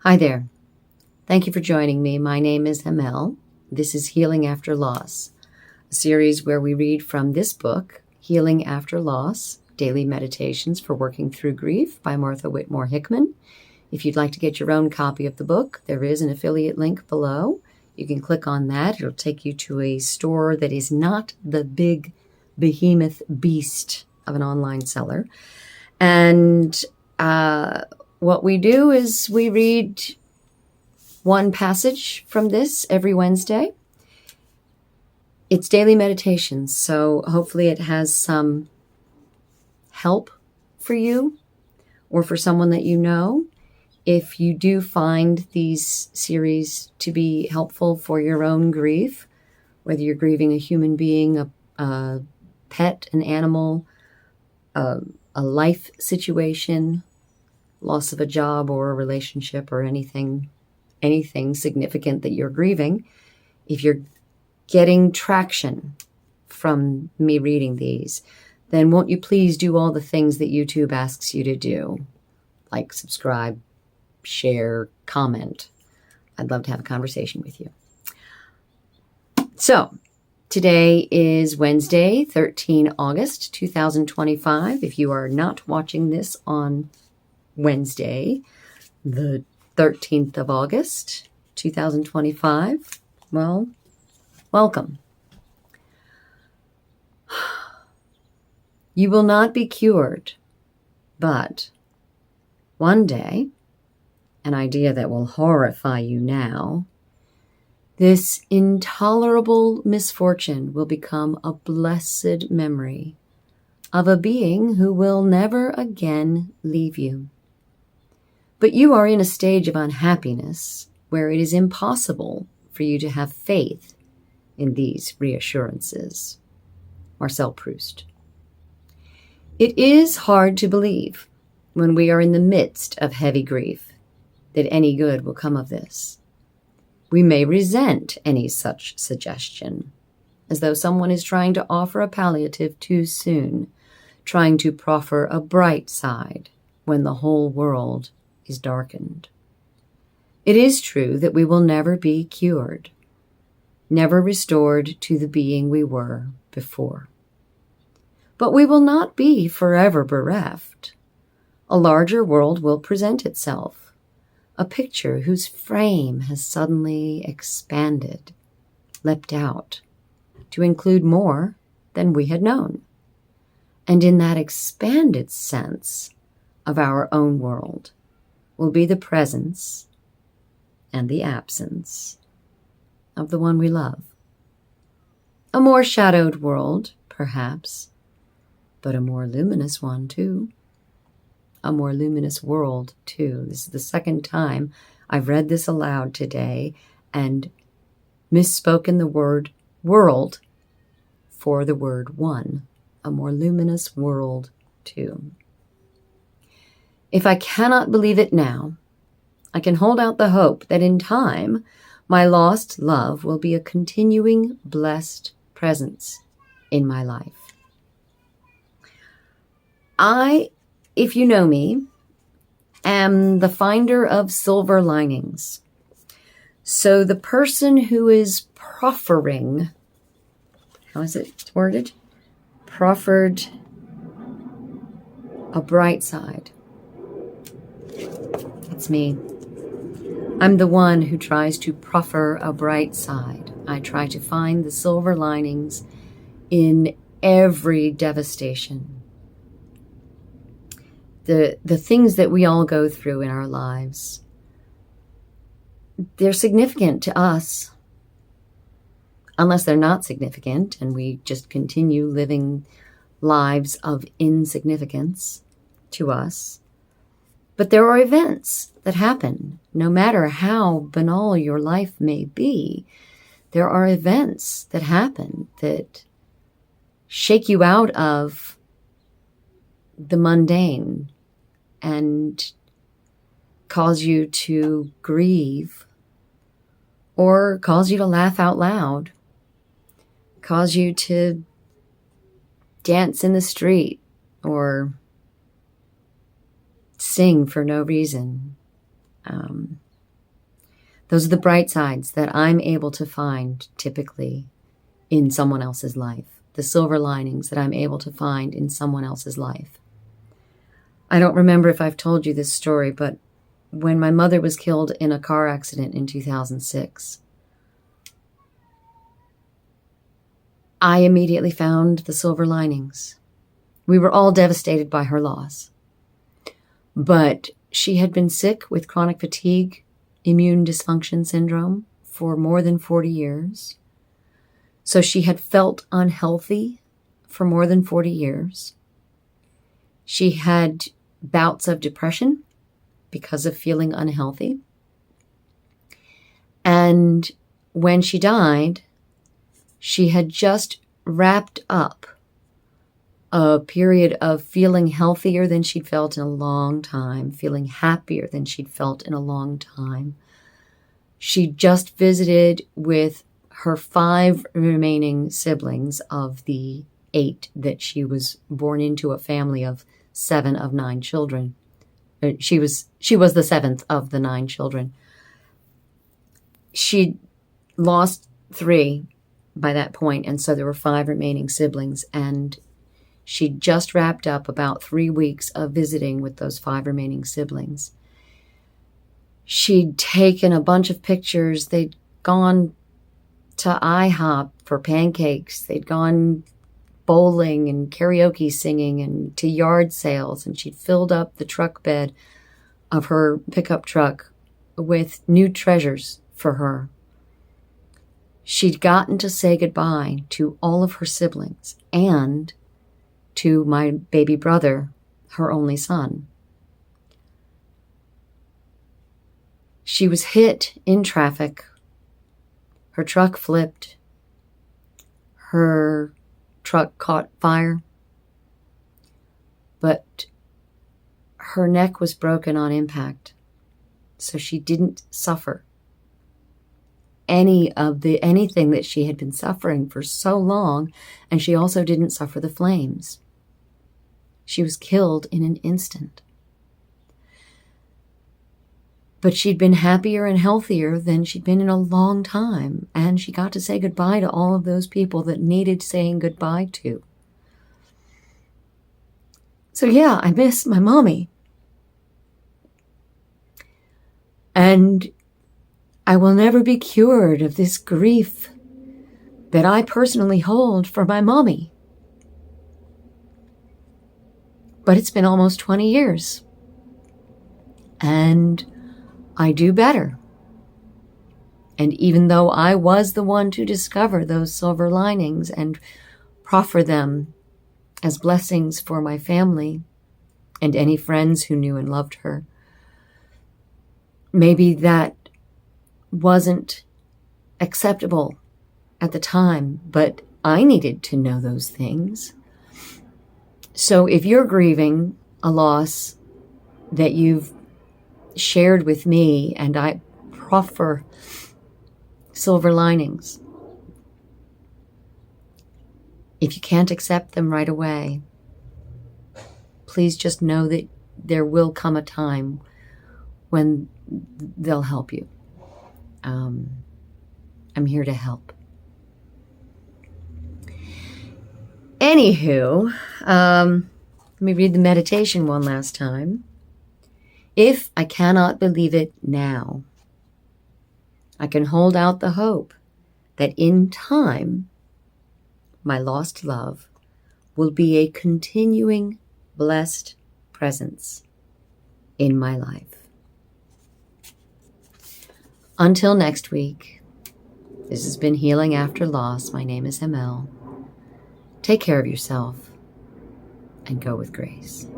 Hi there. Thank you for joining me. My name is Hamel. This is Healing After Loss, a series where we read from this book, Healing After Loss, Daily Meditations for Working Through Grief by Martha Whitmore Hickman. If you'd like to get your own copy of the book, there is an affiliate link below. You can click on that. It'll take you to a store that is not the big behemoth beast of an online seller. And what we do is we read one passage from this every Wednesday. It's daily meditations, so hopefully it has some help for you or for someone that you know. If you do find these series to be helpful for your own grief, whether you're grieving a human being, a pet, an animal, a life situation, loss of a job or a relationship or anything significant that you're grieving, if you're getting traction from me reading these, then won't you please do all the things that YouTube asks you to do, like subscribe, share, comment. I'd love to have a conversation with you. So today is Wednesday, 13 August, 2025. If you are not watching this on Wednesday, the 13th of August, 2025, well, welcome. You will not be cured, but one day, an idea that will horrify you now, this intolerable misfortune will become a blessed memory of a being who will never again leave you. But you are in a stage of unhappiness where it is impossible for you to have faith in these reassurances. Marcel Proust. It is hard to believe, when we are in the midst of heavy grief, that any good will come of this. We may resent any such suggestion, as though someone is trying to offer a palliative too soon, trying to proffer a bright side when the whole world is darkened. It is true that we will never be cured, never restored to the being we were before. But we will not be forever bereft. A larger world will present itself, a picture whose frame has suddenly expanded, leapt out, to include more than we had known. And in that expanded sense of our own world, will be the presence and the absence of the one we love. A more shadowed world, perhaps, but a more luminous one, too. A more luminous world, too. This is the second time I've read this aloud today and misspoken the word world for the word one. A more luminous world, too. If I cannot believe it now, I can hold out the hope that in time, my lost love will be a continuing blessed presence in my life. I, if you know me, am the finder of silver linings. So the person who is proffering, how is it worded? Proffered a bright side. It's me. I'm the one who tries to proffer a bright side. I try to find the silver linings in every devastation. The things that we all go through in our lives, they're significant to us, unless they're not significant and we just continue living lives of insignificance to us. But there are events that happen, no matter how banal your life may be. There are events that happen that shake you out of the mundane and cause you to grieve, or cause you to laugh out loud, cause you to dance in the street, or sing for no reason. Those are the bright sides that I'm able to find typically in someone else's life. The silver linings that I'm able to find in someone else's life. I don't remember if I've told you this story, but when my mother was killed in a car accident in 2006, I immediately found the silver linings. We were all devastated by her loss. But she had been sick with chronic fatigue, immune dysfunction syndrome for more than 40 years. So she had felt unhealthy for more than 40 years. She had bouts of depression because of feeling unhealthy. And when she died, she had just wrapped up a period of feeling healthier than she'd felt in a long time, feeling happier than she'd felt in a long time. She just visited with her 5 remaining siblings of the 8 that she was born into a family of 7 of 9 children. She was the 7th of the 9 children. She'd lost 3 by that point, and so there were 5 remaining siblings, and she just wrapped up about 3 weeks of visiting with those 5 remaining siblings. She'd taken a bunch of pictures. They'd gone to IHOP for pancakes. They'd gone bowling and karaoke singing and to yard sales, and she'd filled up the truck bed of her pickup truck with new treasures for her. She'd gotten to say goodbye to all of her siblings and to my baby brother, her only son. She was hit in traffic. Her truck flipped. Her truck caught fire. But her neck was broken on impact, so she didn't suffer anything that she had been suffering for so long, and she also didn't suffer the flames. She was killed in an instant. But she'd been happier and healthier than she'd been in a long time, and she got to say goodbye to all of those people that needed saying goodbye to. So yeah, I miss my mommy. And I will never be cured of this grief that I personally hold for my mommy. But it's been almost 20 years. And I do better. And even though I was the one to discover those silver linings and proffer them as blessings for my family and any friends who knew and loved her, maybe that wasn't acceptable at the time, but I needed to know those things. So if you're grieving a loss that you've shared with me, and I proffer silver linings, if you can't accept them right away, please just know that there will come a time when they'll help you. I'm here to help. Anywho, let me read the meditation one last time. If I cannot believe it now, I can hold out the hope that in time, my lost love will be a continuing blessed presence in my life. Until next week, this has been Healing After Loss. My name is Emel. Take care of yourself and go with grace.